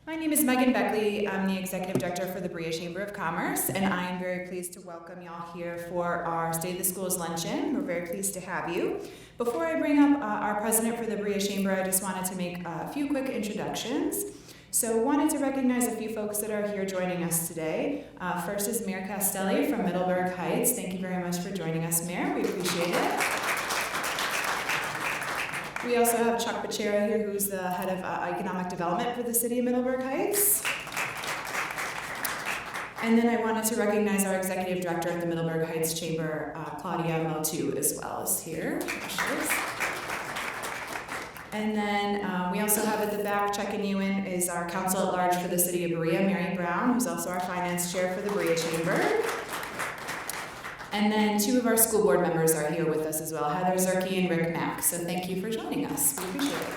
My name is Megan Beckley. I'm the Executive Director for the Berea Chamber of Commerce, and I am very pleased to welcome y'all here for our State of the Schools luncheon. We're very pleased to have you. Before I bring up our president for the Berea Chamber, I just wanted to make a few quick introductions. So wanted to recognize a few folks that are here joining us today. First is Mayor Castelli from Middleburg Heights. Thank you very much for joining us, Mayor. We appreciate it. We also have Chuck Bachera here, who's the head of economic development for the city of Middleburg Heights. And then I wanted to recognize our executive director at the Middleburg Heights Chamber, Claudia Motu, as well as here. There she is. And then we also have at the back checking you in is our council at large for the city of Berea, Mary Brown, who's also our finance chair for the Berea Chamber. And then two of our school board members are here with us as well, Heather Zerke and Rick Mack. So thank you for joining us. We appreciate it.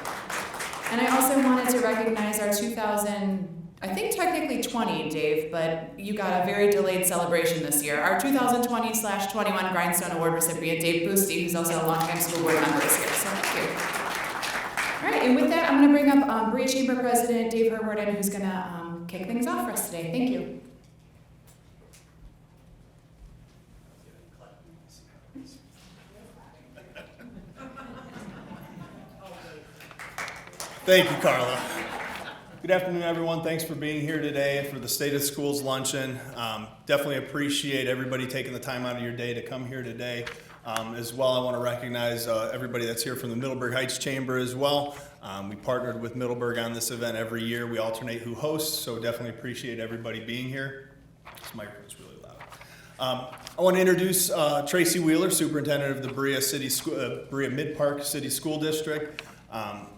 And I also wanted to recognize our 2020, Dave, but you got a very delayed celebration this year. Our 2020/21 Grindstone Award recipient, Dave Boosty, who's also a longtime school board member, is here. So thank you. All right, and with that, I'm going to bring up Berea Chamber President Dave Herwarden, who's going to kick things off for us today. Thank you. Thank you, Carla. Good afternoon, everyone. Thanks for being here today for the State of Schools luncheon. Definitely appreciate everybody taking the time out of your day to come here today. As well, I want to recognize everybody that's here from the Middleburg Heights Chamber as well. We partnered with Middleburg on this event every year. We alternate who hosts, so definitely appreciate everybody being here. This microphone's really loud. I want to introduce Tracy Wheeler, Superintendent of the Berea Mid-Park City School District.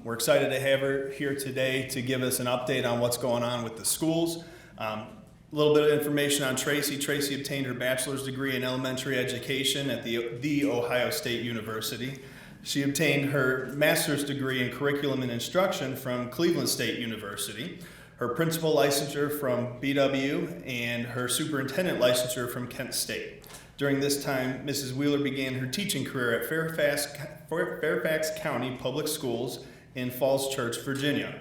We're excited to have her here today to give us an update on what's going on with the schools. A little bit of information on Tracy. Tracy obtained her bachelor's degree in elementary education at the Ohio State University. She obtained her master's degree in curriculum and instruction from Cleveland State University, her principal licensure from BW, and her superintendent licensure from Kent State. During this time, Mrs. Wheeler began her teaching career at Fairfax County Public Schools in Falls Church, Virginia.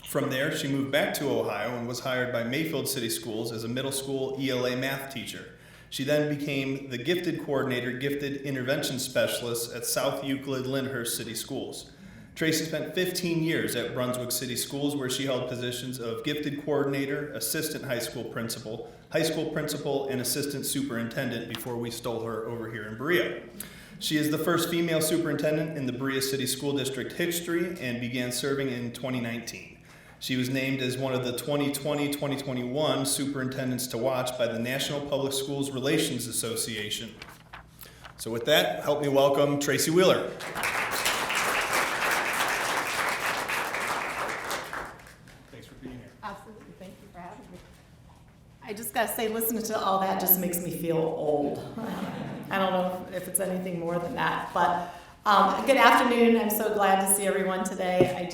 From there, she moved back to Ohio and was hired by Mayfield City Schools as a middle school ELA math teacher. She then became the gifted coordinator, gifted intervention specialist at South Euclid Lyndhurst City Schools. Tracy spent 15 years at Brunswick City Schools, where she held positions of gifted coordinator, assistant high school principal, and assistant superintendent before we stole her over here in Berea. She is the first female superintendent in the Berea City School District history and began serving in 2019. She was named as one of the 2020-2021 superintendents to watch by the National Public Schools Relations Association. So with that, help me welcome Tracy Wheeler. I just got to say, listening to all that just makes me feel old. I don't know if it's anything more than that. But good afternoon. I'm so glad to see everyone today.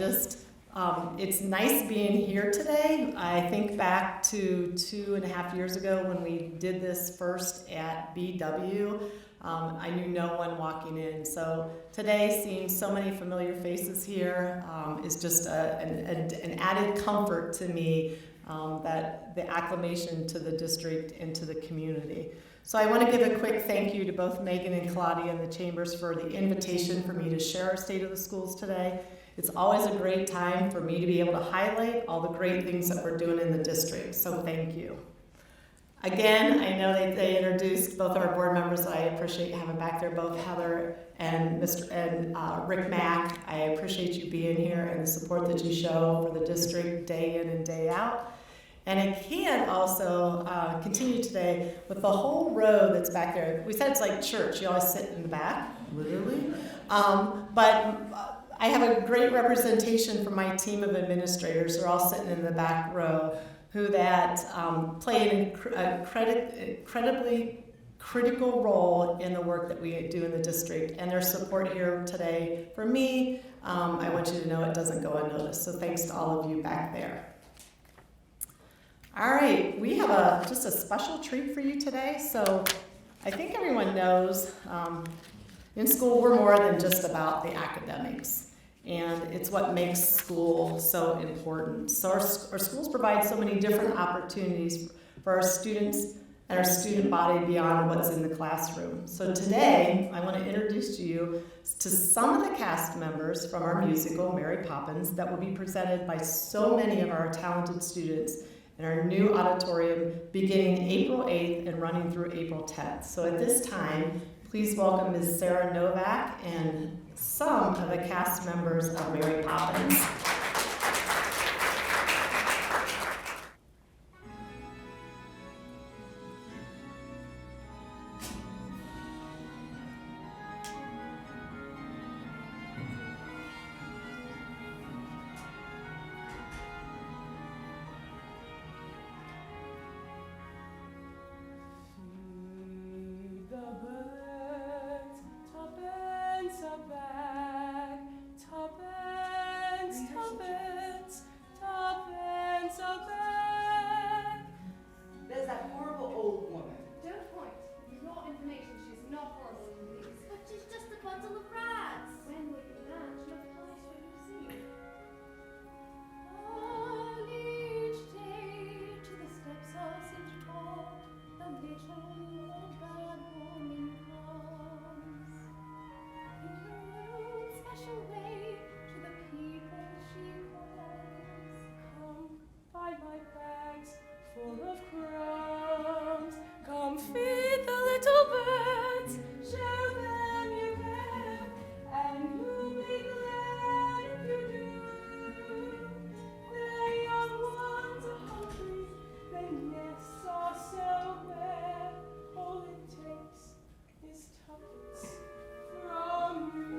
It's nice being here today. I think back to 2.5 years ago when we did this first at BW. I knew no one walking in. So today, seeing so many familiar faces here is just an added comfort to me. That the acclamation to the district and to the community. So I want to give a quick thank you to both Megan and Claudia and the chambers for the invitation for me to share our State of the Schools today. It's always a great time for me to be able to highlight all the great things that we're doing in the district, so thank you. Again, I know they introduced both our board members. I appreciate having back there both Heather and Rick Mack. I appreciate you being here and the support that you show for the district day in and day out. And I can also continue today with the whole row that's back there. We said it's like church. You always sit in the back, literally. But I have a great representation from my team of administrators. They're all sitting in the back row, who play an incredibly critical role in the work that we do in the district. And their support here today, for me, I want you to know it doesn't go unnoticed. So thanks to all of you back there. All right, we have just a special treat for you today. So I think everyone knows in school we're more than just about the academics. and it's what makes school so important. So our schools provide so many different opportunities for our students and our student body beyond what's in the classroom. So today, I want to introduce you to some of the cast members from our musical, Mary Poppins, that will be presented by so many of our talented students in our new auditorium beginning April 8th and running through April 10th. So at this time, please welcome Ms. Sarah Novak and some of the cast members of Mary Poppins. There's that horrible old woman. Don't point. It's not information. She's not horrible in the least. But she's just a bundle of rats. When will you learn to look past what you see? On each day to the steps of St. Paul, the little old bad woman comes. In her own special way to the people she calls. Come, buy my bags full of crumbs. Come feed the little birds. Show them you care, and you'll be glad if you do. Their young ones are hungry, their nests are so bare. All it takes is tuppence from you.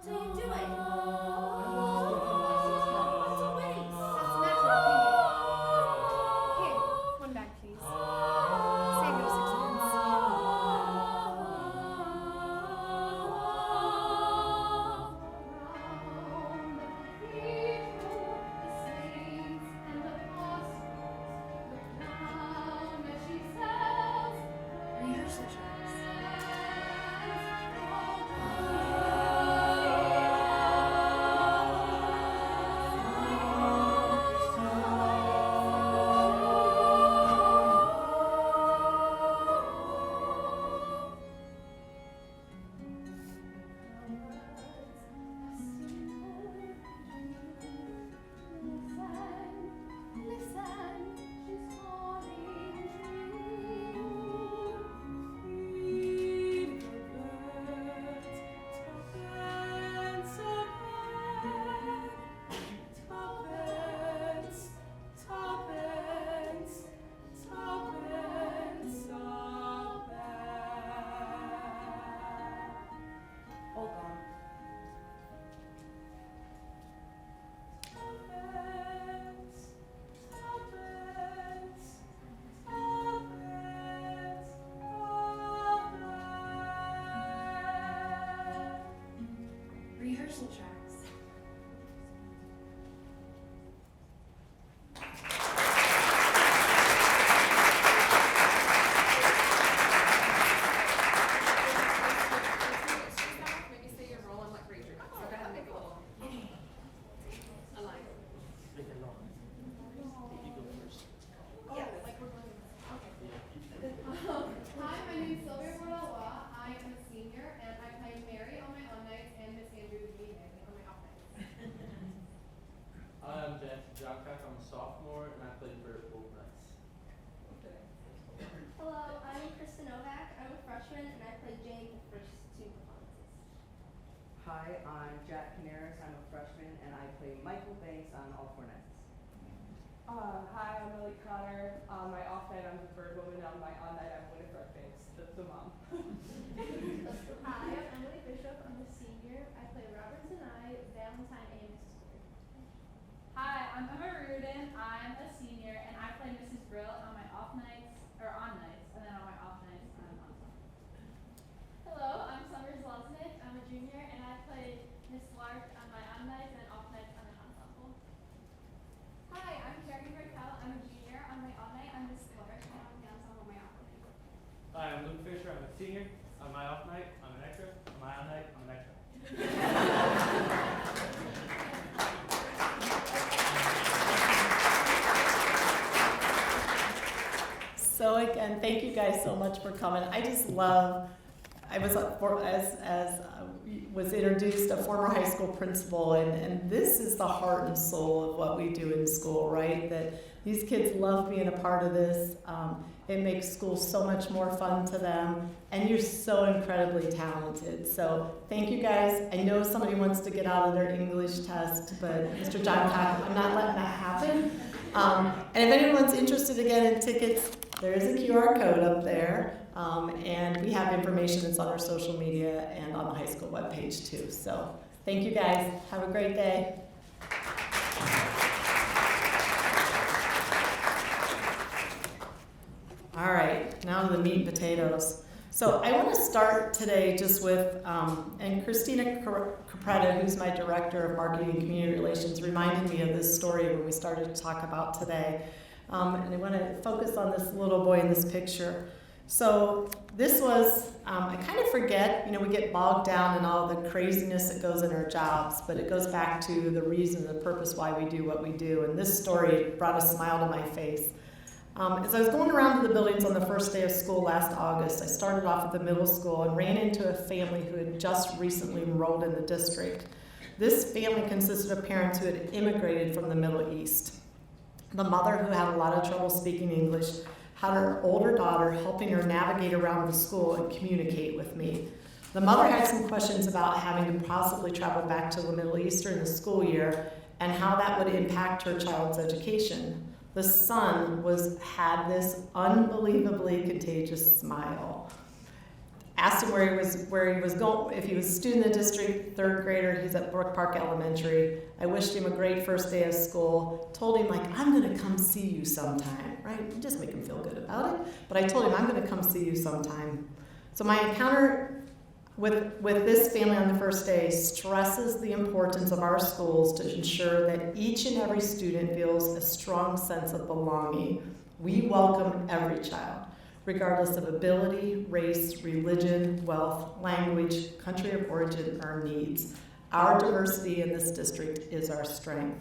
What are you doing? Here, one bag, please. Save your 6 cents. Rehearsal tracks. All gone. Rehearsal tracks. Maybe say your role and what grade you're in. So go ahead and make a little line. Hi, my name is Sylvia Bordelwa. I am a senior, and I play Mary on my on nights and Miss Andrew the Bee on my off nights. I'm Jackson Johncock. I'm a sophomore, and I play for both nights. Hello, I'm Kristen Novak. I'm a freshman and I play Jane the first 2 performances. Hi, I'm Jack Canaris. I'm a freshman and I play Michael Banks on all 4 nights. Hi, I'm Lily Connor. On my off night, I'm the bird woman. On my on night, I'm Winifred Banks, the mom. Hi, I'm Emily Bishop. I'm a senior. I play Robertson I, senior. On my off night, I'm an extra. On my on night, I'm an extra. So again, thank you guys so much for coming. I just love, I was, was introduced a former high school principal, and this is the heart and soul of what we do in school, right? That these kids love being a part of this. It makes school so much more fun to them, and you're so incredibly talented. So thank you guys. I know somebody wants to get out of their English test, but Mr. John Cock, I'm not letting that happen. And if anyone's interested again in tickets, there is a QR code up there, and we have information that's on our social media and on the high school webpage too. So thank you guys. Have a great day. All right, now to the meat and potatoes. So I want to start today just with, and Christina Capretta, who's my Director of Marketing and Community Relations, reminded me of this story when we started to talk about today. And I want to focus on this little boy in this picture. So this was, I kind of forget, we get bogged down in all the craziness that goes in our jobs, but it goes back to the reason, the purpose why we do what we do. And this story brought a smile to my face. As I was going around to the buildings on the first day of school last August, I started off at the middle school and ran into a family who had just recently enrolled in the district. This family consisted of parents who had immigrated from the Middle East. The mother, who had a lot of trouble speaking English, had her older daughter helping her navigate around the school and communicate with me. The mother had some questions about having to possibly travel back to the Middle East during the school year and how that would impact her child's education. The son had this unbelievably contagious smile. Asked him where he was going, if he was a student in the district, third grader, he's at Brook Park Elementary. I wished him a great first day of school. Told him, I'm gonna come see you sometime, right? Just make him feel good about it. But I told him, I'm gonna come see you sometime. So my encounter with this family on the first day stresses the importance of our schools to ensure that each and every student feels a strong sense of belonging. We welcome every child, regardless of ability, race, religion, wealth, language, country of origin, or needs. Our diversity in this district is our strength.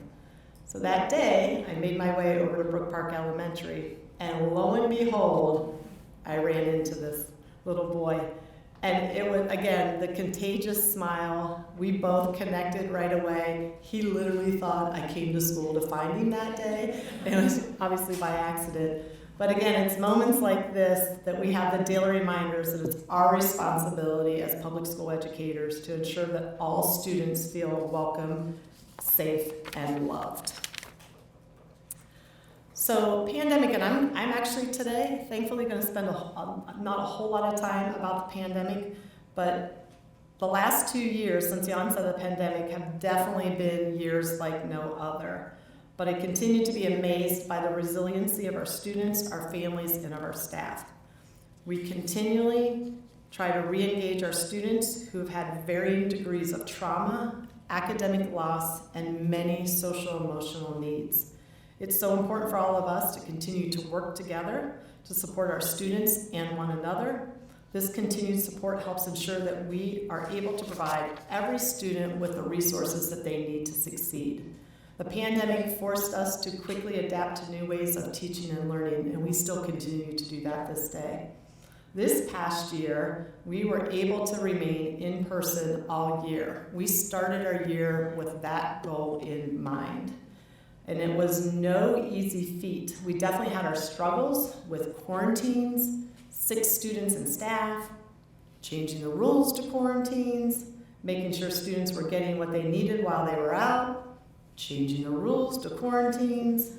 So that day, I made my way over to Brook Park Elementary, and lo and behold, I ran into this little boy. And it was, again, the contagious smile. We both connected right away. He literally thought I came to school to find him that day. It was obviously by accident. But again, it's moments like this that we have the daily reminders that it's our responsibility as public school educators to ensure that all students feel welcome, safe, and loved. So pandemic, and I'm actually today, thankfully, going to spend not a whole lot of time about the pandemic, but the last 2 years since the onset of the pandemic have definitely been years like no other. But I continue to be amazed by the resiliency of our students, our families, and of our staff. We continually try to re-engage our students who have had varying degrees of trauma, academic loss, and many social emotional needs. It's so important for all of us to continue to work together to support our students and one another. This continued support helps ensure that we are able to provide every student with the resources that they need to succeed. The pandemic forced us to quickly adapt to new ways of teaching and learning, and we still continue to do that this day. This past year, we were able to remain in person all year. We started our year with that goal in mind. And it was no easy feat. We definitely had our struggles with quarantines, sick students and staff, changing the rules to quarantines, making sure students were getting what they needed while they were out, changing the rules to quarantines,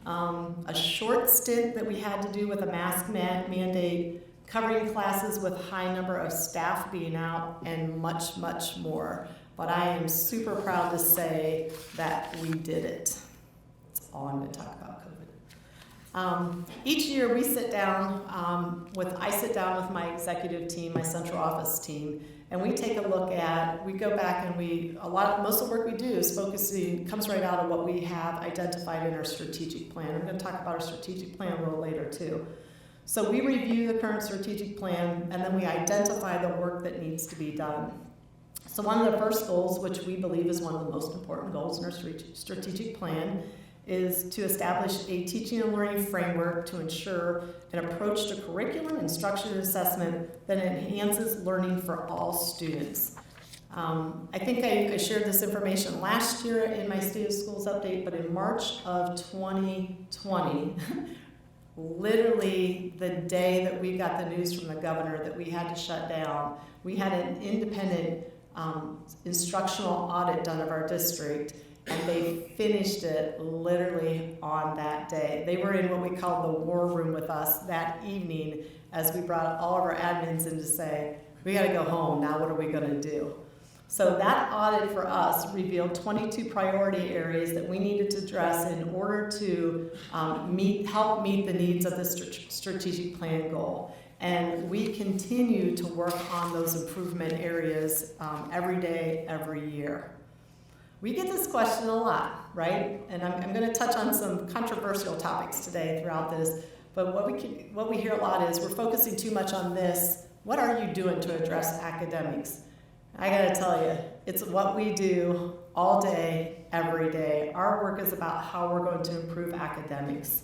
a short stint that we had to do with a mask mandate, covering classes with high number of staff being out, and much, much more. But I am super proud to say that we did it. That's all I'm going to talk about COVID. Each year we sit down I sit down with my executive team, my central office team, and we take a look at, we go back and most of the work we do is comes right out of what we have identified in our strategic plan. I'm going to talk about our strategic plan a little later too. So we review the current strategic plan, and then we identify the work that needs to be done. So one of the first goals, which we believe is one of the most important goals in our strategic plan, is to establish a teaching and learning framework to ensure an approach to curriculum, instruction, and assessment that enhances learning for all students. I think I shared this information last year in my State of Schools update, but in March of 2020, literally the day that we got the news from the governor that we had to shut down, we had an independent instructional audit done of our district, and they finished it literally on that day. They were in what we call the war room with us that evening as we brought all of our admins in to say, we gotta go home, now what are we gonna do? So that audit for us revealed 22 priority areas that we needed to address in order to help meet the needs of the strategic plan goal. And we continue to work on those improvement areas every day, every year. We get this question a lot, right? And I'm going to touch on some controversial topics today throughout this. But what we hear a lot is we're focusing too much on this. What are you doing to address academics? I got to tell you, it's what we do all day, every day. Our work is about how we're going to improve academics.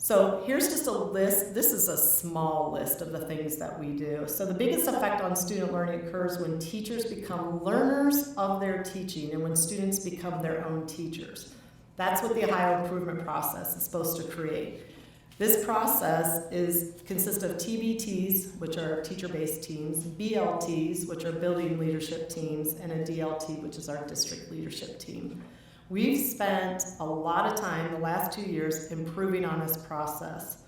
So here's just a list. This is a small list of the things that we do. So the biggest effect on student learning occurs when teachers become learners of their teaching and when students become their own teachers. That's what the Ohio Improvement Process is supposed to create. This process consists of TBTs, which are teacher-based teams, BLTs, which are building leadership teams, and a DLT, which is our district leadership team. We've spent a lot of time the last 2 years improving on this process.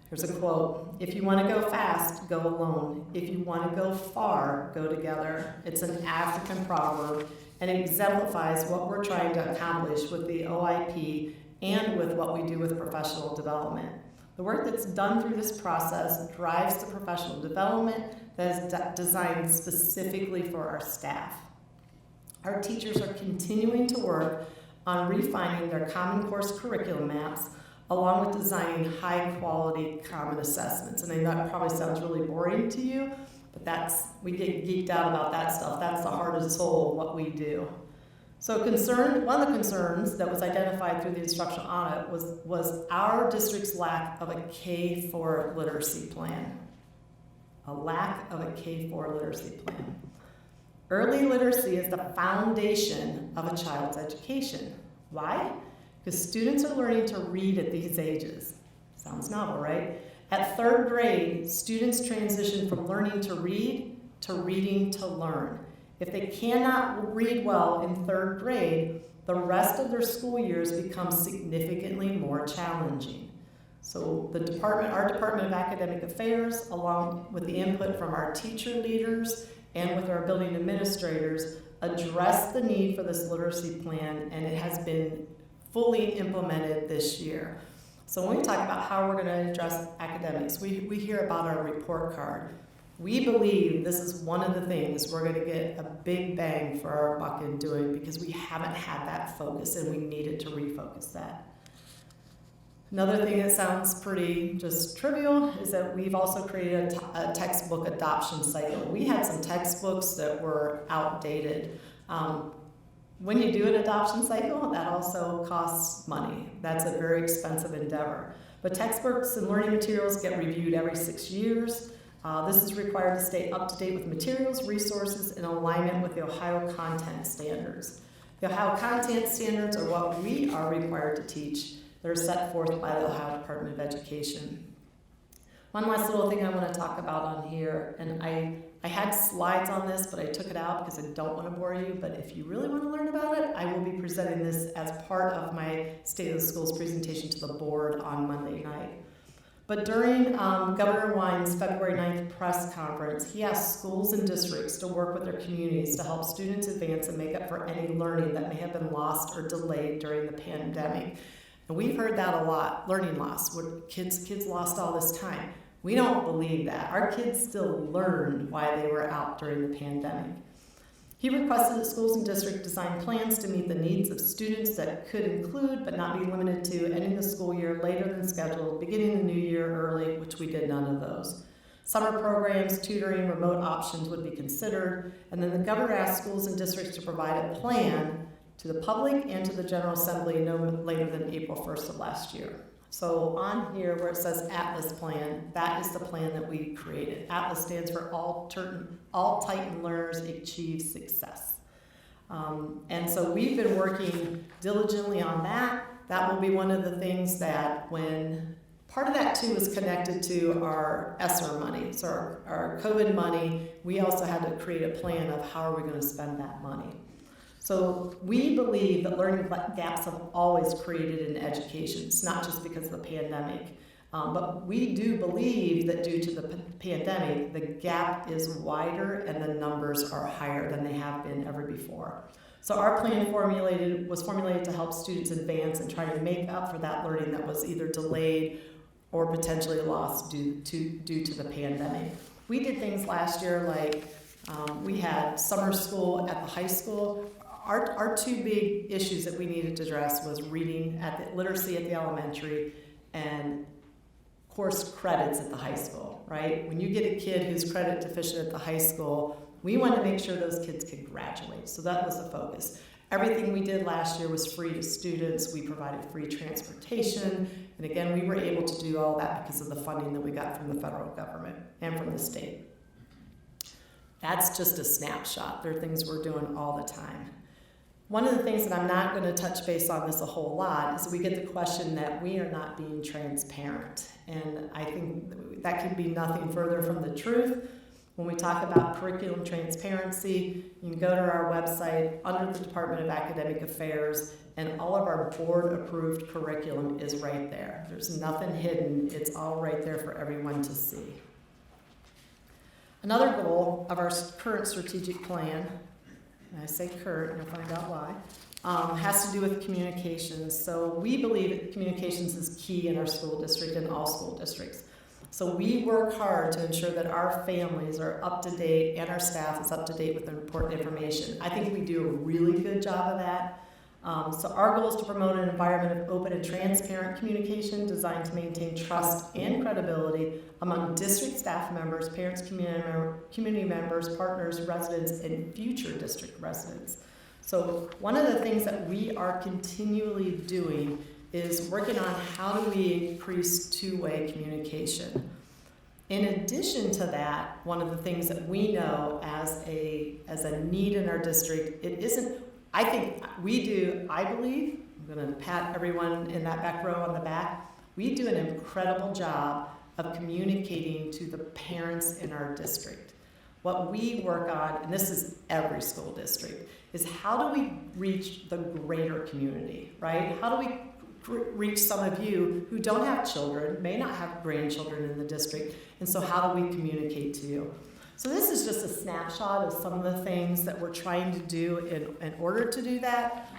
Here's a quote: "If you want to go fast, go alone. If you want to go far, go together." It's an African proverb and it exemplifies what we're trying to accomplish with the OIP and with what we do with professional development. The work that's done through this process drives the professional development that is designed specifically for our staff. Our teachers are continuing to work on refining their Common Course curriculum maps, along with designing high-quality common assessments. And I know that probably sounds really boring to you, but we get geeked out about that stuff. That's the heart and soul of what we do. So one of the concerns that was identified through the instructional audit was our district's lack of a K-4 literacy plan. A lack of a K-4 literacy plan. Early literacy is the foundation of a child's education. Why? Because students are learning to read at these ages. Sounds novel, right? At 3rd grade, students transition from learning to read to reading to learn. If they cannot read well in 3rd grade, the rest of their school years become significantly more challenging. So our Department of Academic Affairs, along with the input from our teacher leaders and with our building administrators, addressed the need for this literacy plan, and it has been fully implemented this year. So when we talk about how we're going to address academics, we hear about our report card. We believe this is one of the things we're going to get a big bang for our buck in doing, because we haven't had that focus and we needed to refocus that. Another thing that sounds pretty just trivial is that we've also created a textbook adoption cycle. We had some textbooks that were outdated. When you do an adoption cycle, that also costs money. That's a very expensive endeavor. But textbooks and learning materials get reviewed every 6 years. This is required to stay up to date with materials, resources, in alignment with the Ohio content standards. The Ohio content standards are what we are required to teach. They're set forth by the Ohio Department of Education. One last little thing I want to talk about on here, and I had slides on this, but I took it out because I don't want to bore you, but if you really want to learn about it, I will be presenting this as part of my State of the Schools presentation to the board on Monday night. But during Governor Wine's February 9th press conference, he asked schools and districts to work with their communities to help students advance and make up for any learning that may have been lost or delayed during the pandemic. And we've heard that a lot, learning loss, where kids lost all this time. We don't believe that. Our kids still learned while they were out during the pandemic. He requested that schools and districts design plans to meet the needs of students that could include, but not be limited to, ending the school year later than scheduled, beginning the new year early, which we did none of those. Summer programs, tutoring, remote options would be considered, and then the governor asked schools and districts to provide a plan to the public and to the General Assembly no later than April 1st of last year. So on here where it says Atlas Plan, that is the plan that we created. Atlas stands for All Titan Learners Achieve Success. And so we've been working diligently on that. That will be one of the things that part of that too is connected to our ESSER money. So our COVID money, we also had to create a plan of how are we going to spend that money. So we believe that learning gaps have always created in education. It's not just because of the pandemic. But we do believe that due to the pandemic, the gap is wider and the numbers are higher than they have been ever before. So our plan was formulated to help students advance and try to make up for that learning that was either delayed or potentially lost due to the pandemic. We did things last year like we had summer school at the high school. Our two big issues that we needed to address was literacy at the elementary and course credits at the high school, right? When you get a kid who's credit deficient at the high school, we wanted to make sure those kids could graduate. So that was the focus. Everything we did last year was free to students. We provided free transportation. And again, we were able to do all that because of the funding that we got from the federal government and from the state. That's just a snapshot. There are things we're doing all the time. One of the things that I'm not going to touch base on this a whole lot is we get the question that we are not being transparent. And I think that can be nothing further from the truth. When we talk about curriculum transparency, you can go to our website under the Department of Academic Affairs, and all of our board-approved curriculum is right there. There's nothing hidden. It's all right there for everyone to see. Another goal of our current strategic plan, and I say current, and you'll find out why, has to do with communications. So we believe that communications is key in our school district and all school districts. So we work hard to ensure that our families are up to date and our staff is up to date with important information. I think we do a really good job of that. So our goal is to promote an environment of open and transparent communication designed to maintain trust and credibility among district staff members, parents, community members, partners, residents, and future district residents. So one of the things that we are continually doing is working on how do we increase two-way communication. In addition to that, one of the things that we know as a need in our district, it isn't, I think we do, I believe, I'm gonna pat everyone in that back row on the back, we do an incredible job of communicating to the parents in our district. What we work on, and this is every school district, is how do we reach the greater community, right? How do we reach some of you who don't have children, may not have grandchildren in the district, and so how do we communicate to you? So this is just a snapshot of some of the things that we're trying to do in order to do that.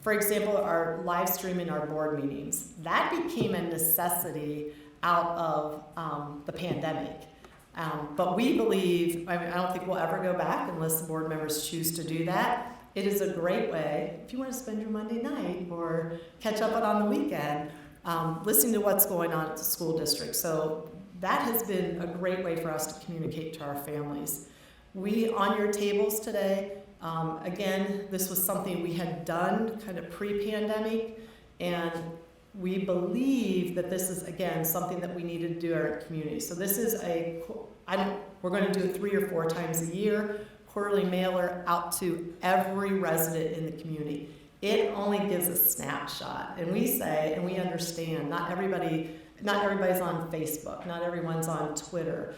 For example, our live streaming our board meetings. That became a necessity out of the pandemic. But we believe, I don't think we'll ever go back unless the board members choose to do that. It is a great way, if you want to spend your Monday night or catch up on the weekend, listening to what's going on at the school district. So that has been a great way for us to communicate to our families. On your tables today, again, this was something we had done kind of pre-pandemic, and we believe that this is, again, something that we need to do in our community. So this is we're going to do it 3 or 4 times a year, quarterly mailer out to every resident in the community. It only gives a snapshot, and we say, and we understand, not everybody's on Facebook, not everyone's on Twitter.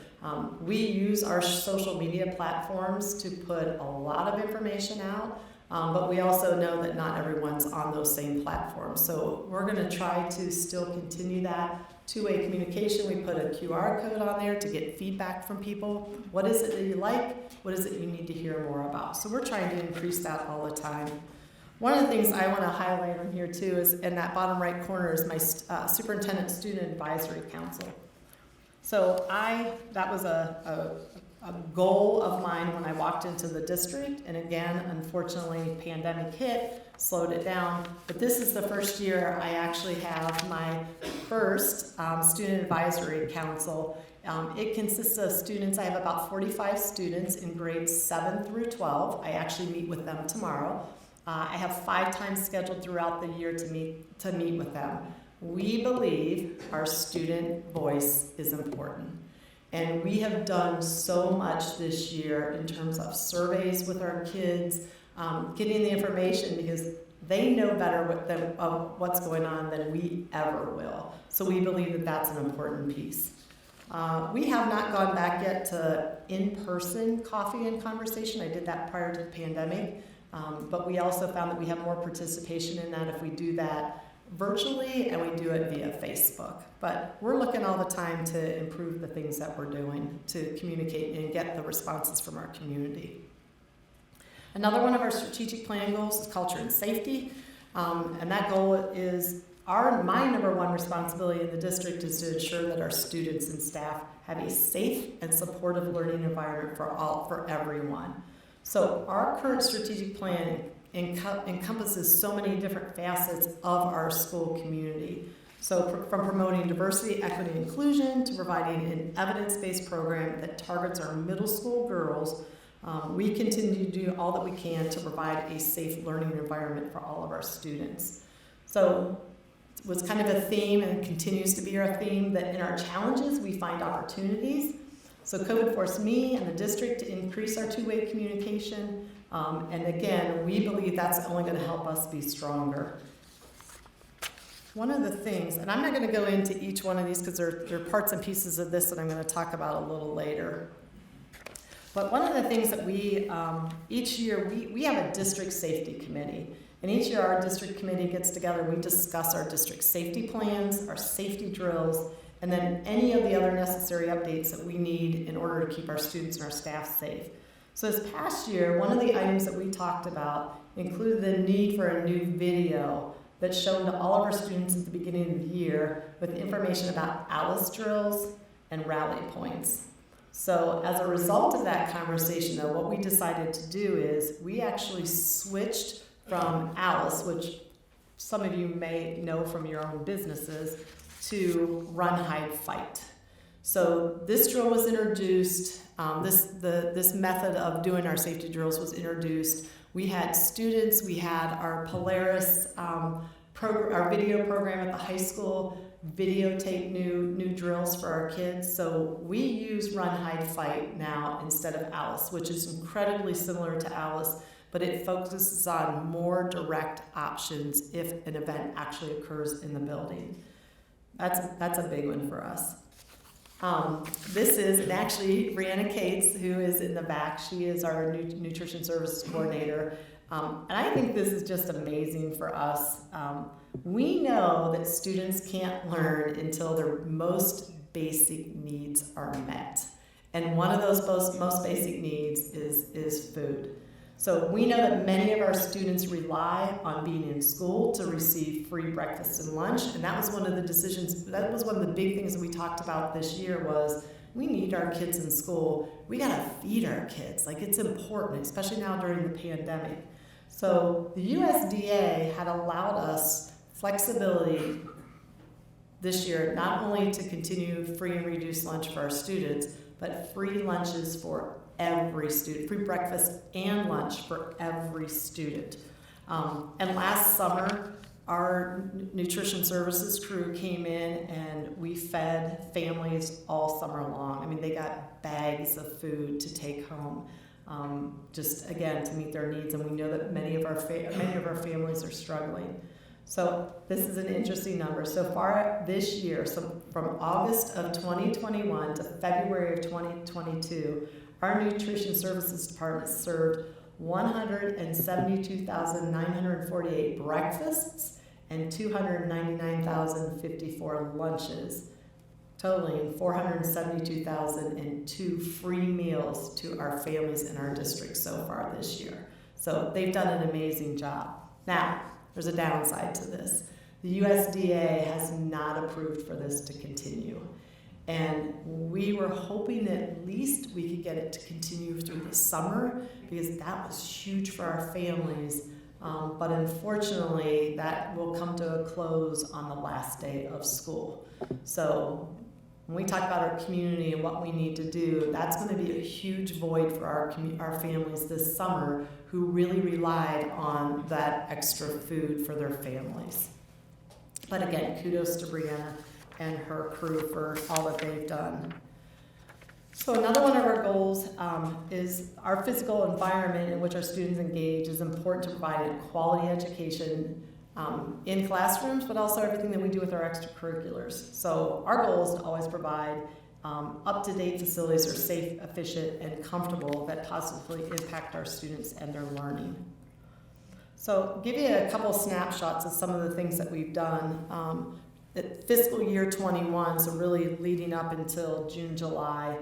We use our social media platforms to put a lot of information out, but we also know that not everyone's on those same platforms. So we're going to try to still continue that two-way communication. We put a QR code on there to get feedback from people. What is it that you like? What is it you need to hear more about? So we're trying to increase that all the time. One of the things I want to highlight on here too is in that bottom right corner is my Superintendent Student Advisory Council. So that was a a goal of mine when I walked into the district, and again, unfortunately, pandemic hit, slowed it down, but this is the first year I actually have my first Student Advisory Council. It consists of students. I have about 45 students in grades 7 through 12. I actually meet with them tomorrow. I have 5 times scheduled throughout the year to meet with them. We believe our student voice is important. And we have done so much this year in terms of surveys with our kids, getting the information, because they know better what's going on than we ever will. So we believe that that's an important piece. We have not gone back yet to in-person coffee and conversation. I did that prior to the pandemic. But we also found that we have more participation in that if we do that virtually and we do it via Facebook. But we're looking all the time to improve the things that we're doing to communicate and get the responses from our community. Another one of our strategic plan goals is culture and safety. And that goal is my number one responsibility in the district is to ensure that our students and staff have a safe and supportive learning environment for everyone. So our current strategic plan encompasses so many different facets of our school community. So from promoting diversity, equity, and inclusion to providing an evidence-based program that targets our middle school girls, we continue to do all that we can to provide a safe learning environment for all of our students. So it was kind of a theme and continues to be our theme that in our challenges we find opportunities. So COVID forced me and the district to increase our two-way communication. And again, we believe that's only going to help us be stronger. One of the things, and I'm not going to go into each one of these because there are parts and pieces of this that I'm going to talk about a little later. But one of the things that we, each year, we have a district safety committee. And each year our district committee gets together, we discuss our district safety plans, our safety drills, and then any of the other necessary updates that we need in order to keep our students and our staff safe. So this past year, one of the items that we talked about included the need for a new video that's shown to all of our students at the beginning of the year with information about ALICE drills and rally points. So as a result of that conversation, though, what we decided to do is we actually switched from ALICE, which some of you may know from your own businesses, to run, hide, fight. So this drill was introduced, this method of doing our safety drills was introduced. We had students, we had our Polaris, our video program at the high school, videotape new drills for our kids. So we use run, hide, fight now instead of ALICE, which is incredibly similar to ALICE, but it focuses on more direct options if an event actually occurs in the building. That's a big one for us. This is, and actually, Brianna Cates, who is in the back, she is our nutrition services coordinator. And I think this is just amazing for us. We know that students can't learn until their most basic needs are met. And one of those most basic needs is food. So we know that many of our students rely on being in school to receive free breakfast and lunch, and that was one of the decisions, that was one of the big things that we talked about this year was we need our kids in school. We gotta feed our kids, like it's important, especially now during the pandemic. So the USDA had allowed us flexibility this year, not only to continue free and reduced lunch for our students, but free lunches for every student, free breakfast and lunch for every student. And last summer, our nutrition services crew came in and we fed families all summer long. I mean, they got bags of food to take home, just again to meet their needs. And we know that many of our families are struggling. So this is an interesting number. So far this year, so from August of 2021 to February of 2022, our nutrition services department served 172,948 breakfasts and 299,054 lunches, totaling 472,002 free meals to our families in our district so far this year. So they've done an amazing job. Now, there's a downside to this. The USDA has not approved for this to continue. And we were hoping that at least we could get it to continue through the summer, because that was huge for our families. But unfortunately, that will come to a close on the last day of school. So when we talk about our community and what we need to do, that's going to be a huge void for our families this summer who really relied on that extra food for their families. But again, kudos to Brianna and her crew for all that they've done. So another one of our goals is our physical environment in which our students engage is important to provide a quality education in classrooms, but also everything that we do with our extracurriculars. So our goal is to always provide up-to-date facilities that are safe, efficient, and comfortable that positively impact our students and their learning. So give you a couple snapshots of some of the things that we've done. The fiscal year 21, so really leading up until June, July,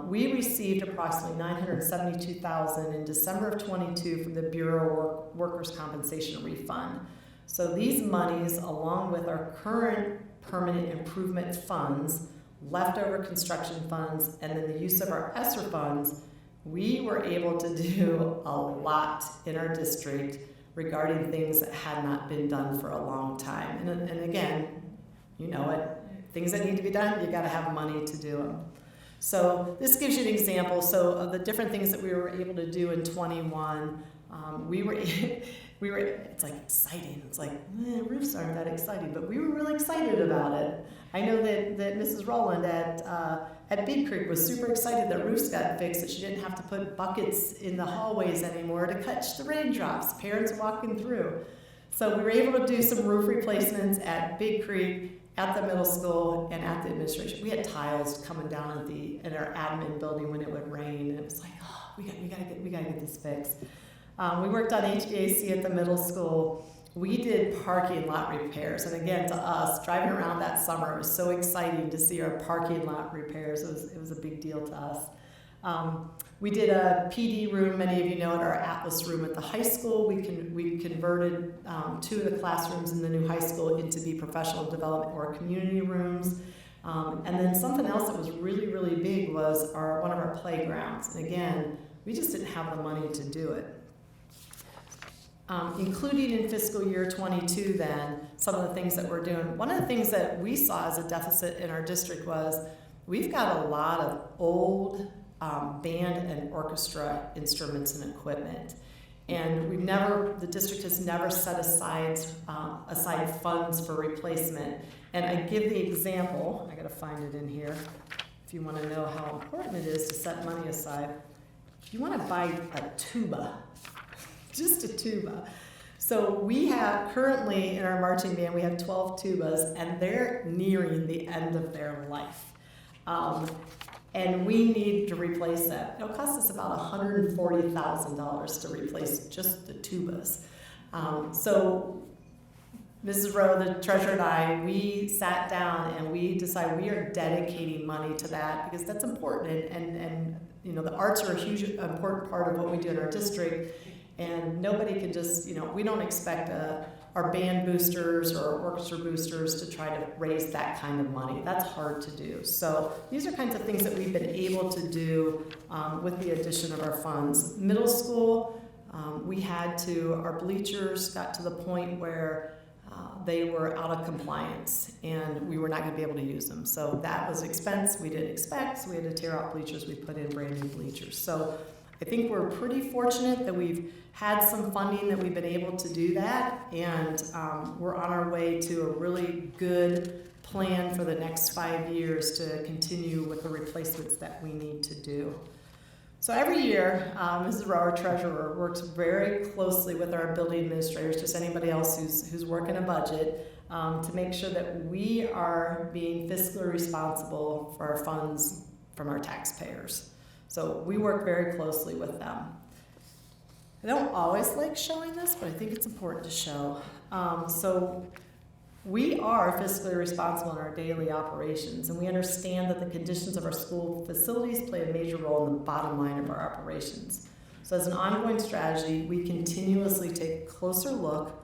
we received approximately $972,000 in December of 22 from the Bureau of Workers' Compensation Refund. So these monies, along with our current permanent improvement funds, leftover construction funds, and then the use of our ESSER funds, we were able to do a lot in our district regarding things that had not been done for a long time. And again, you know it, things that need to be done, you gotta have money to do them. So this gives you an example. So of the different things that we were able to do in 21, we were, it's like exciting. It's like, roofs aren't that exciting, but we were really excited about it. I know that Mrs. Rowland at Big Creek was super excited that roofs got fixed, that she didn't have to put buckets in the hallways anymore to catch the raindrops, parents walking through. So we were able to do some roof replacements at Big Creek, at the middle school, and at the administration. We had tiles coming down in our admin building when it would rain, and it was like, oh, we gotta get this fixed. We worked on HVAC at the middle school. We did parking lot repairs, and again, to us, driving around that summer, it was so exciting to see our parking lot repairs. It was a big deal to us. We did a PD room, many of you know it, our Atlas room at the high school. We converted 2 of the classrooms in the new high school into the professional development or community rooms. And then something else that was really, really big was one of our playgrounds. And again, we just didn't have the money to do it. Including in fiscal year 22 then, some of the things that we're doing. One of the things that we saw as a deficit in our district was we've got a lot of old band and orchestra instruments and equipment. And the district has never set aside funds for replacement. And I give the example, I gotta find it in here, if you wanna know how important it is to set money aside. If you wanna buy a tuba, just a tuba. So we have currently in our marching band, we have 12 tubas, and they're nearing the end of their life. And we need to replace that. It'll cost us about $140,000 to replace just the tubas. So Mrs. Rowe, the treasurer, and I, we sat down and we decided we are dedicating money to that because that's important. And you know, the arts are a huge, important part of what we do in our district. And nobody can just, you know, we don't expect our band boosters or orchestra boosters to try to raise that kind of money. That's hard to do. So these are kinds of things that we've been able to do with the addition of our funds. Middle school, our bleachers got to the point where they were out of compliance and we were not going to be able to use them. So that was expense we didn't expect. So we had to tear out bleachers. We put in brand new bleachers. So I think we're pretty fortunate that we've had some funding that we've been able to do that, and we're on our way to a really good plan for the next 5 years to continue with the replacements that we need to do. So every year, Mrs. Rowe, our treasurer, works very closely with our building administrators, just anybody else who's working a budget, to make sure that we are being fiscally responsible for our funds from our taxpayers. So we work very closely with them. I don't always like showing this, but I think it's important to show. So we are fiscally responsible in our daily operations, and we understand that the conditions of our school facilities play a major role in the bottom line of our operations. So as an ongoing strategy, we continuously take a closer look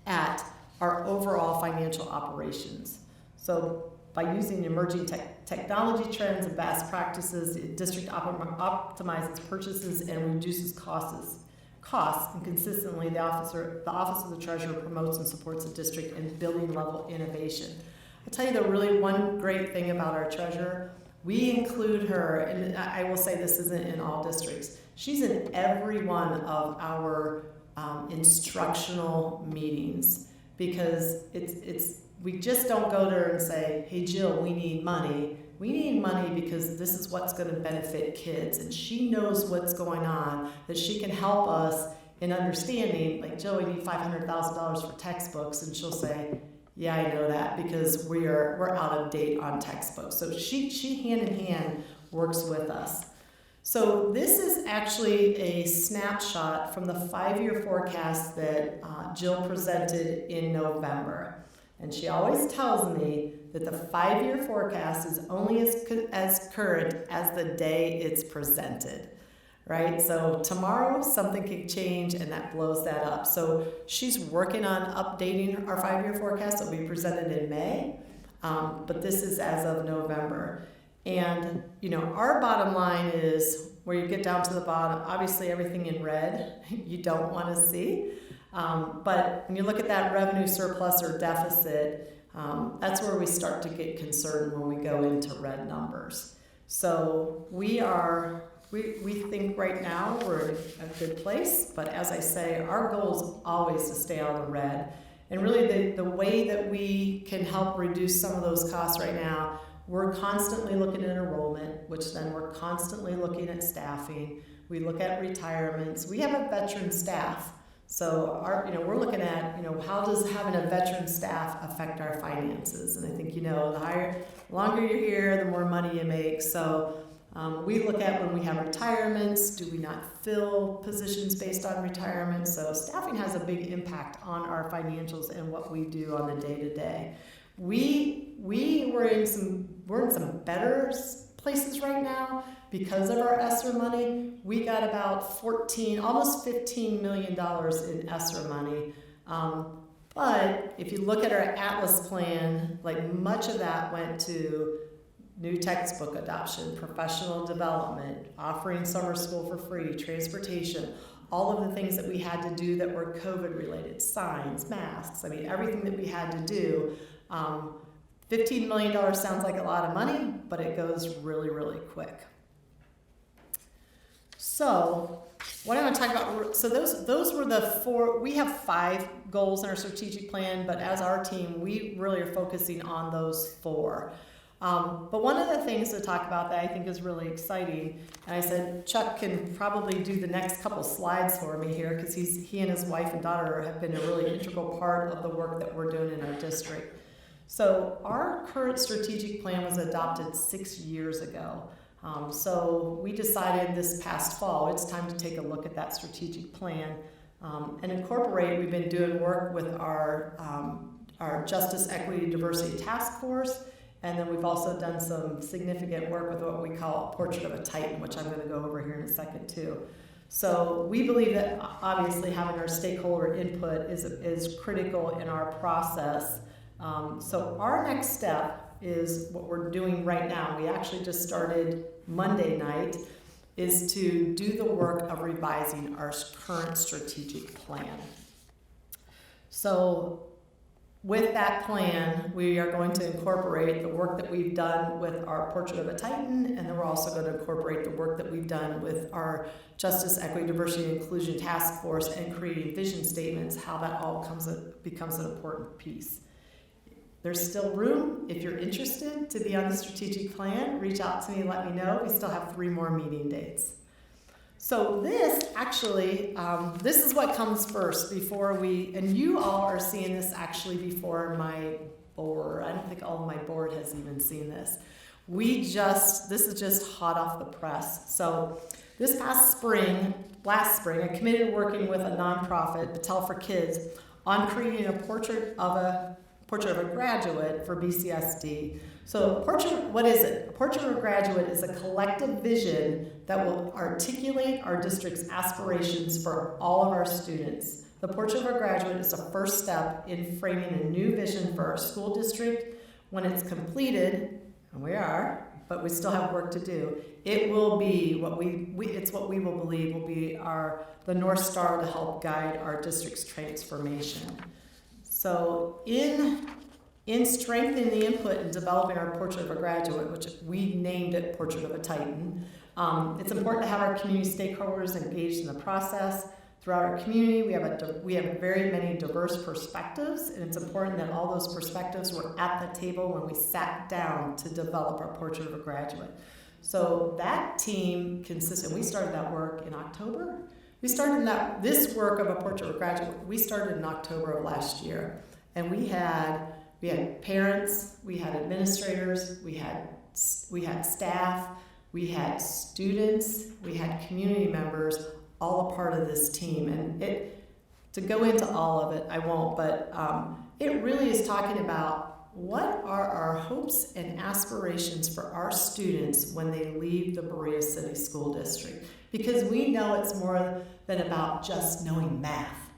at our overall financial operations. So by using emerging technology trends and best practices, the district optimizes purchases and reduces costs, and consistently the Office of the Treasurer promotes and supports the district in building level innovation. I'll tell you the really one great thing about our treasurer, we include her, and I will say this isn't in all districts, she's in every one of our instructional meetings, because we just don't go to her and say, hey Jill, we need money. We need money because this is what's going to benefit kids, and she knows what's going on, that she can help us in understanding, like, Jill, we need $500,000 for textbooks, and she'll say, yeah, I know that because we're out of date on textbooks. So she hand in hand works with us. So this is actually a snapshot from the 5-year forecast that Jill presented in November. And she always tells me that the 5-year forecast is only as current as the day it's presented, right? So tomorrow something could change and that blows that up. So she's working on updating our 5-year forecast that will be presented in May, but this is as of November. And, you know, our bottom line is where you get down to the bottom, obviously everything in red you don't want to see. But when you look at that revenue surplus or deficit, that's where we start to get concerned when we go into red numbers. So we think right now we're in a good place, but as I say, our goal is always to stay out of the red. And really the way that we can help reduce some of those costs right now, we're constantly looking at enrollment, which then we're constantly looking at staffing. We look at retirements. We have a veteran staff. So we're looking at, how does having a veteran staff affect our finances? And I think, the longer you're here, the more money you make. So we look at when we have retirements, do we not fill positions based on retirement? So staffing has a big impact on our financials and what we do on the day-to-day. We're in some better places right now because of our ESSER money. We got about almost $15 million in ESSER money. But if you look at our Atlas plan, like much of that went to new textbook adoption, professional development, offering summer school for free, transportation, all of the things that we had to do that were COVID related, signs, masks, everything that we had to do. $15 million sounds like a lot of money, but it goes really, really quick. So what I want to talk about, so those were the 4, we have 5 goals in our strategic plan, but as our team, we really are focusing on those 4. But one of the things to talk about that I think is really exciting, and I said Chuck can probably do the next couple slides for me here because he and his wife and daughter have been a really integral part of the work that we're doing in our district. So our current strategic plan was adopted 6 years ago. So we decided this past fall it's time to take a look at that strategic plan and incorporate. We've been doing work with our Justice, Equity, Diversity Task Force, and then we've also done some significant work with what we call a Portrait of a Titan, which I'm going to go over here in a second too. So we believe that obviously having our stakeholder input is critical in our process. So our next step is what we're doing right now. We actually just started Monday night, is to do the work of revising our current strategic plan. So with that plan, we are going to incorporate the work that we've done with our Portrait of a Titan, and then we're also going to incorporate the work that we've done with our Justice, Equity, Diversity, and Inclusion Task Force and creating vision statements, how that all becomes an important piece. There's still room. If you're interested to be on the strategic plan, reach out to me and let me know. We still have 3 more meeting dates. So this actually, this is what comes first before and you all are seeing this actually before my board. I don't think all of my board has even seen this. This is just hot off the press. So this last spring, I committed to working with a nonprofit, Battelle for Kids, on creating a portrait of a graduate for BCSD. So what is it? A portrait of a graduate is a collective vision that will articulate our district's aspirations for all of our students. The portrait of a graduate is the first step in framing a new vision for our school district When it's completed, and we are, but we still have work to do, it will be what it's what we will believe will be the North Star to help guide our district's transformation. So in strengthening the input and developing our Portrait of a Graduate, which we named it Portrait of a Titan, it's important to have our community stakeholders engaged in the process. Throughout our community, we have very many diverse perspectives, and it's important that all those perspectives were at the table when we sat down to develop our Portrait of a Graduate. So that team consisted, we started that work in October. We started this work of a Portrait of a Graduate, we started in October of last year. And we had parents, we had administrators, we had staff, we had students, we had community members, all a part of this team. And to go into all of it, I won't, but it really is talking about what are our hopes and aspirations for our students when they leave the Berea City School District. Because we know it's more than about just knowing math.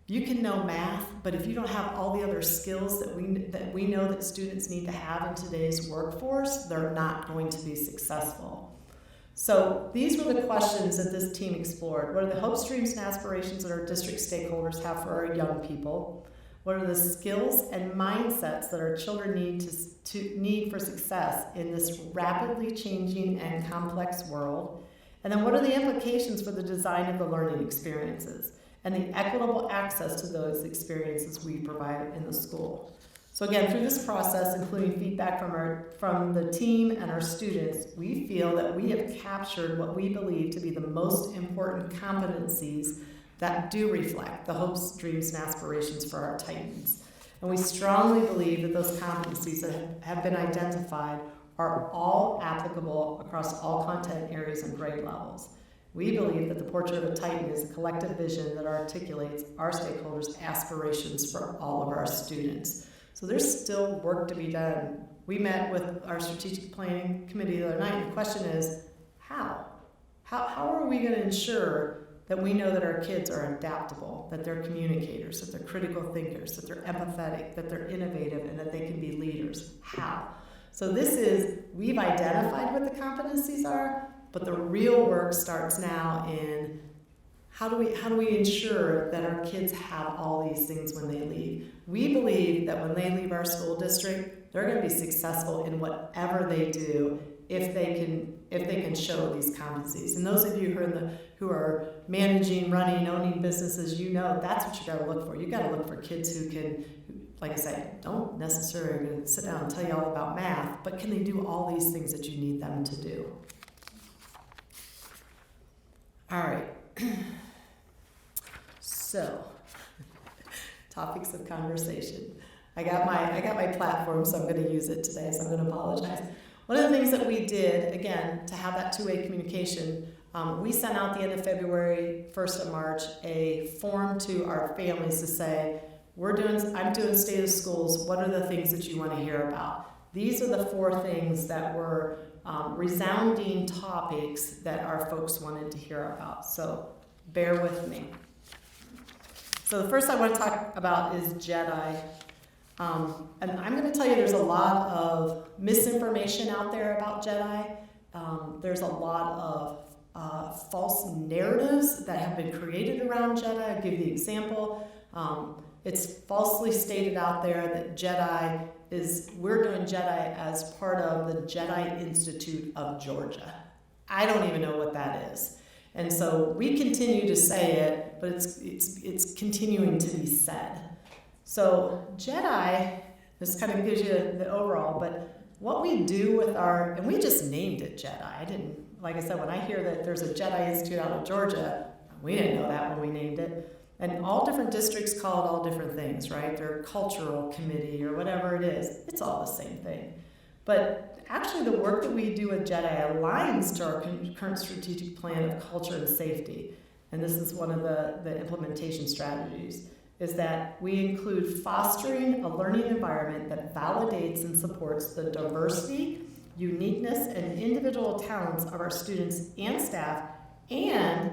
You can know math, but if you don't have all the other skills that we know that students need to have in today's workforce, they're not going to be successful. So these were the questions that this team explored. What are the hopes, dreams, and aspirations that our district stakeholders have for our young people? What are the skills and mindsets that our children need for success in this rapidly changing and complex world? And then what are the implications for the design of the learning experiences and the equitable access to those experiences we provide in the school? So again, through this process, including feedback from the team and our students, we feel that we have captured what we believe to be the most important competencies that do reflect the hopes, dreams, and aspirations for our Titans. And we strongly believe that those competencies that have been identified are all applicable across all content areas and grade levels. We believe that the Portrait of a Titan is a collective vision that articulates our stakeholders' aspirations for all of our students. So there's still work to be done. We met with our strategic planning committee the other night, and the question is, how? How are we going to ensure that we know that our kids are adaptable, that they're communicators, that they're critical thinkers, that they're empathetic, that they're innovative, and that they can be leaders? How? So we've identified what the competencies are, but the real work starts now in how do we ensure that our kids have all these things when they leave? We believe that when they leave our school district, they're going to be successful in whatever they do if they can show these competencies. And those of you who are managing, running, owning businesses, you know that's what you got to look for. You got to look for kids who can, like I say, don't necessarily sit down and tell you all about math, but can they do all these things that you need them to do? All right. So, topics of conversation. I got my platform, so I'm going to use it today, so I'm going to apologize. One of the things that we did, again, to have that two-way communication, we sent out the end of February, 1st of March, a form to our families to say, I'm doing State of Schools, what are the things that you want to hear about? These are the 4 things that were resounding topics that our folks wanted to hear about, so bear with me. So the first I want to talk about is JEDI. And I'm going to tell you there's a lot of misinformation out there about JEDI. There's a lot of false narratives that have been created around JEDI. I'll give you the example. It's falsely stated out there that we're doing JEDI as part of the JEDI Institute of Georgia. I don't even know what that is. And so we continue to say it, but it's continuing to be said. So JEDI, this kind of gives you the overall, but what we do with and we just named it JEDI. Like I said, when I hear that there's a JEDI Institute out of Georgia, we didn't know that when we named it. And all different districts call it all different things, right? Their cultural committee or whatever it is, it's all the same thing. But actually the work that we do with JEDI aligns to our current strategic plan of culture and safety. And this is one of the implementation strategies, is that we include fostering a learning environment that validates and supports the diversity, uniqueness, and individual talents of our students and staff, and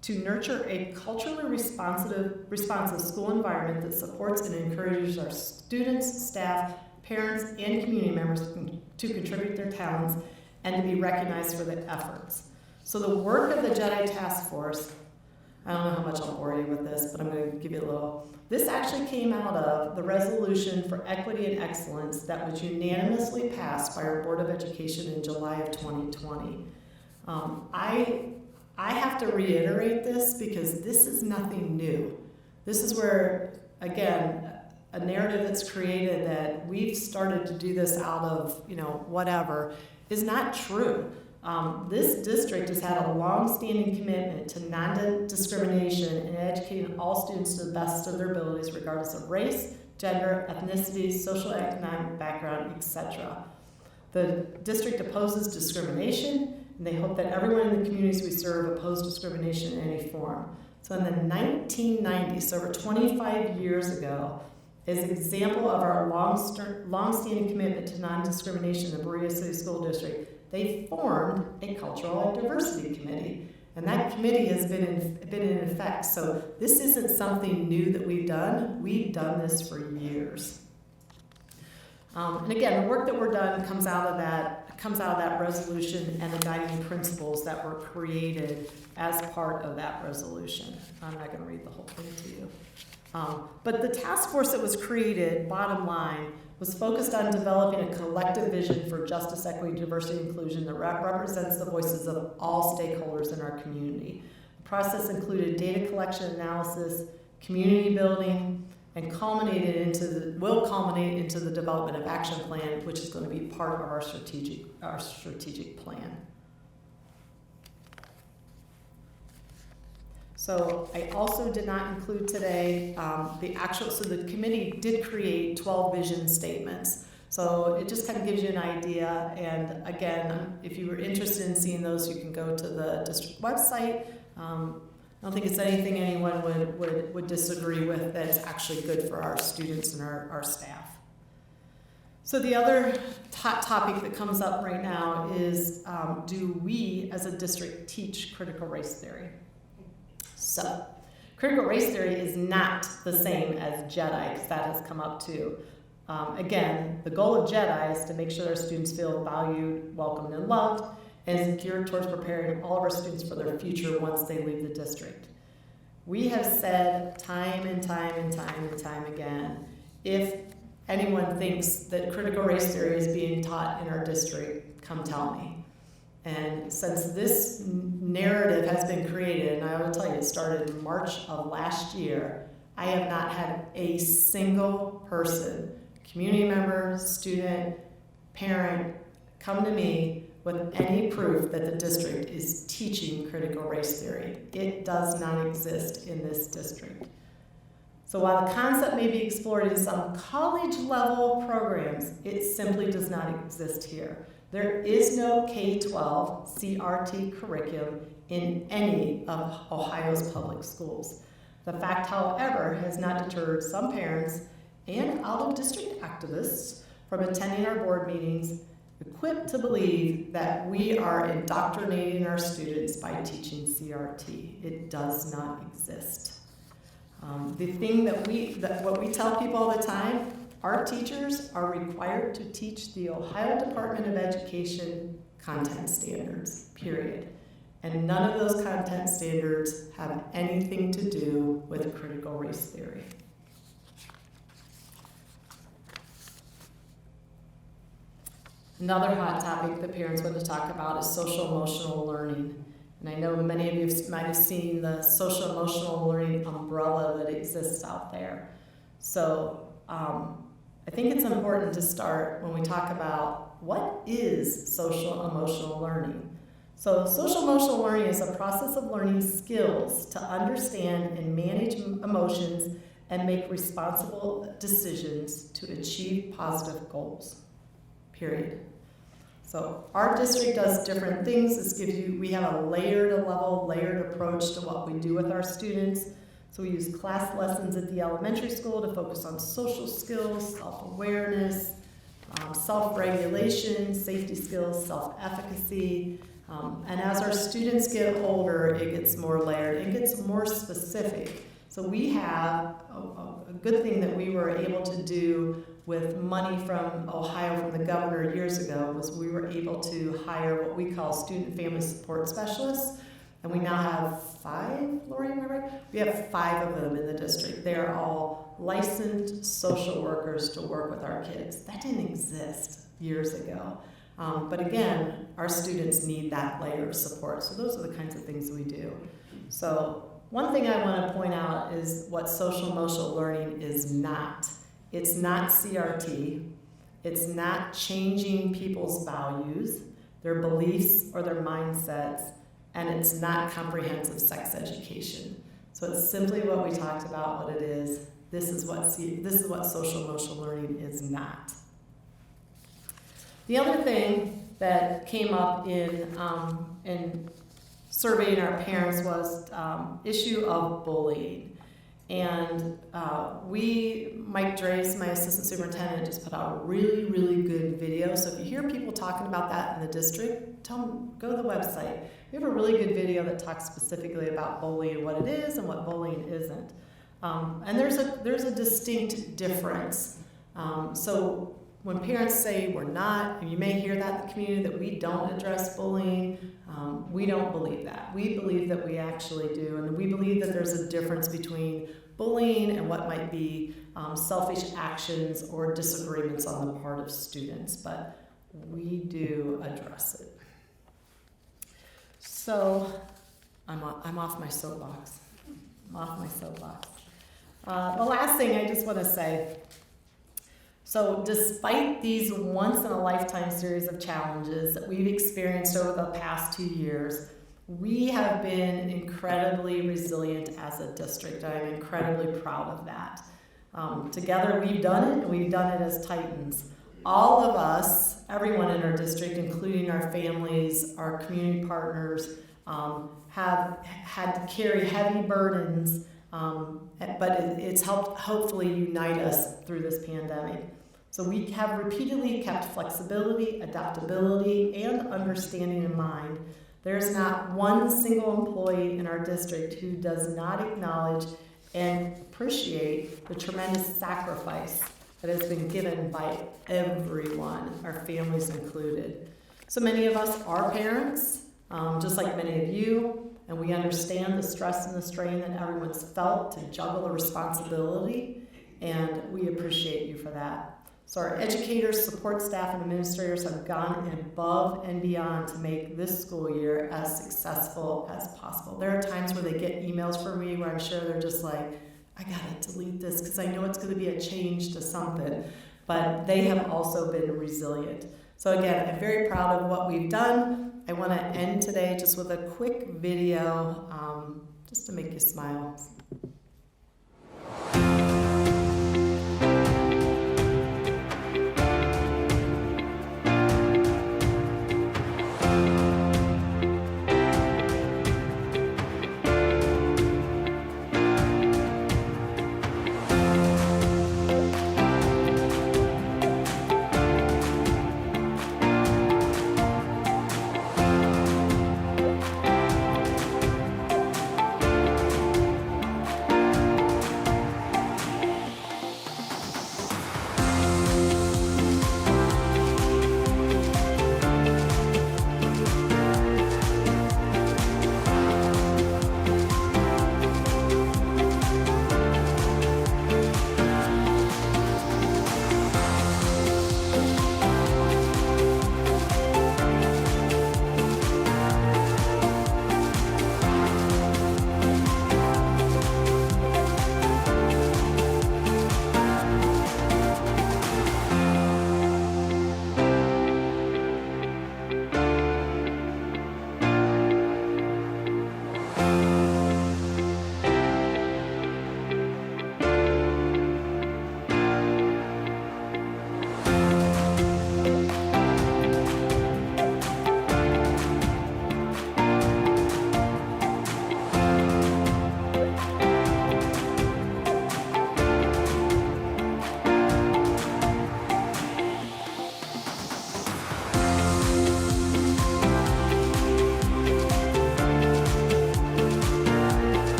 to nurture a culturally responsive school environment that supports and encourages our students, staff, parents and community members to contribute their talents and to be recognized for their efforts. So the work of the JEDI Task Force, I don't know how much I'll bore you with this, but I'm going to give you a little. This actually came out of the Resolution for Equity and Excellence that was unanimously passed by our Board of Education in July of 2020. I have to reiterate this because this is nothing new. This is where, again, a narrative that's created that we've started to do this out of, whatever, is not true. This district has had a long-standing commitment to non-discrimination and educating all students to the best of their abilities, regardless of race, gender, ethnicity, social and economic background, etc. The district opposes discrimination, and they hope that everyone in the communities we serve oppose discrimination in any form. So in the 1990s, so over 25 years ago, as an example of our long-standing commitment to non-discrimination in the Berea City School District, they formed a Cultural and Diversity Committee. And that committee has been in effect. So this isn't something new that we've done. We've done this for years. And again, the work that we're done comes out of that resolution and the guiding principles that were created as part of that resolution. I'm not going to read the whole thing to you. But the task force that was created, bottom line, was focused on developing a collective vision for justice, equity, diversity, and inclusion that represents the voices of all stakeholders in our community. The process included data collection, analysis, community building, and will culminate into the development of action plan, which is going to be part of our strategic plan. So I also did not include today so the committee did create 12 vision statements. So it just kind of gives you an idea. And again, if you were interested in seeing those, you can go to the district website. I don't think it's anything anyone would disagree with that's actually good for our students and our staff. So the other hot topic that comes up right now is, do we as a district teach critical race theory? So, critical race theory is not the same as JEDI, because that has come up too. Again, the goal of JEDI is to make sure our students feel valued, welcomed, and loved, and is geared towards preparing all of our students for their future once they leave the district. We have said time and time and time and time again, if anyone thinks that critical race theory is being taught in our district, come tell me. And since this narrative has been created, and I will tell you, it started in March of last year, I have not had a single person, community member, student, parent, come to me with any proof that the district is teaching critical race theory. It does not exist in this district. So while the concept may be explored in some college-level programs, it simply does not exist here. There is no K-12 CRT curriculum in any of Ohio's public schools. The fact, however, has not deterred some parents and out-of-district activists from attending our board meetings, equipped to believe that we are indoctrinating our students by teaching CRT. It does not exist. The thing what we tell people all the time, our teachers are required to teach the Ohio Department of Education content standards, period. And none of those content standards have anything to do with critical race theory. Another hot topic that parents want to talk about is social emotional learning. And I know many of you might have seen the social emotional learning umbrella that exists out there. So I think it's important to start when we talk about what is social emotional learning. So social emotional learning is a process of learning skills to understand and manage emotions and make responsible decisions to achieve positive goals, period. So our district does different things. This gives you, we have a layered approach to what we do with our students. So we use class lessons at the elementary school to focus on social skills, self-awareness, self-regulation, safety skills, self-efficacy. And as our students get older, it gets more layered, it gets more specific. So we have a good thing that we were able to do with money from Ohio from the governor years ago was we were able to hire what we call student family support specialists. And we now have 5, Lori, am I right? We have 5 of them in the district. They are all licensed social workers to work with our kids. That didn't exist years ago. But again, our students need that layer of support. So those are the kinds of things we do. So one thing I want to point out is what social emotional learning is not. It's not CRT. It's not changing people's values, their beliefs, or their mindsets. And it's not comprehensive sex education. So it's simply what we talked about, what it is. This is what social emotional learning is not. The other thing that came up in surveying our parents was issue of bullying. And Mike Drace, my assistant superintendent, just put out a really, really good video. So if you hear people talking about that in the district, tell them, go to the website. We have a really good video that talks specifically about bullying, what it is and what bullying isn't. And there's a distinct difference. So when parents say we're not, and you may hear that in the community, that we don't address bullying, we don't believe that. We believe that we actually do, and we believe that there's a difference between bullying and what might be selfish actions or disagreements on the part of students, but we do address it. So I'm off my soapbox. The last thing I just want to say, so despite these once-in-a-lifetime series of challenges that we've experienced over the past 2 years, we have been incredibly resilient as a district. I'm incredibly proud of that. Together we've done it, and we've done it as Titans. All of us, everyone in our district, including our families, our community partners, have had to carry heavy burdens, but it's helped hopefully unite us through this pandemic. So we have repeatedly kept flexibility, adaptability, and understanding in mind. There's not one single employee in our district who does not acknowledge and appreciate the tremendous sacrifice that has been given by everyone, our families included. So many of us are parents, just like many of you, and we understand the stress and the strain that everyone's felt to juggle the responsibility, and we appreciate you for that. So our educators, support staff, and administrators have gone above and beyond to make this school year as successful as possible. There are times where they get emails from me where I'm sure they're just like, I gotta delete this because I know it's gonna be a change to something, but they have also been resilient. So again, I'm very proud of what we've done. I wanna end today just with a quick video, just to make you smile.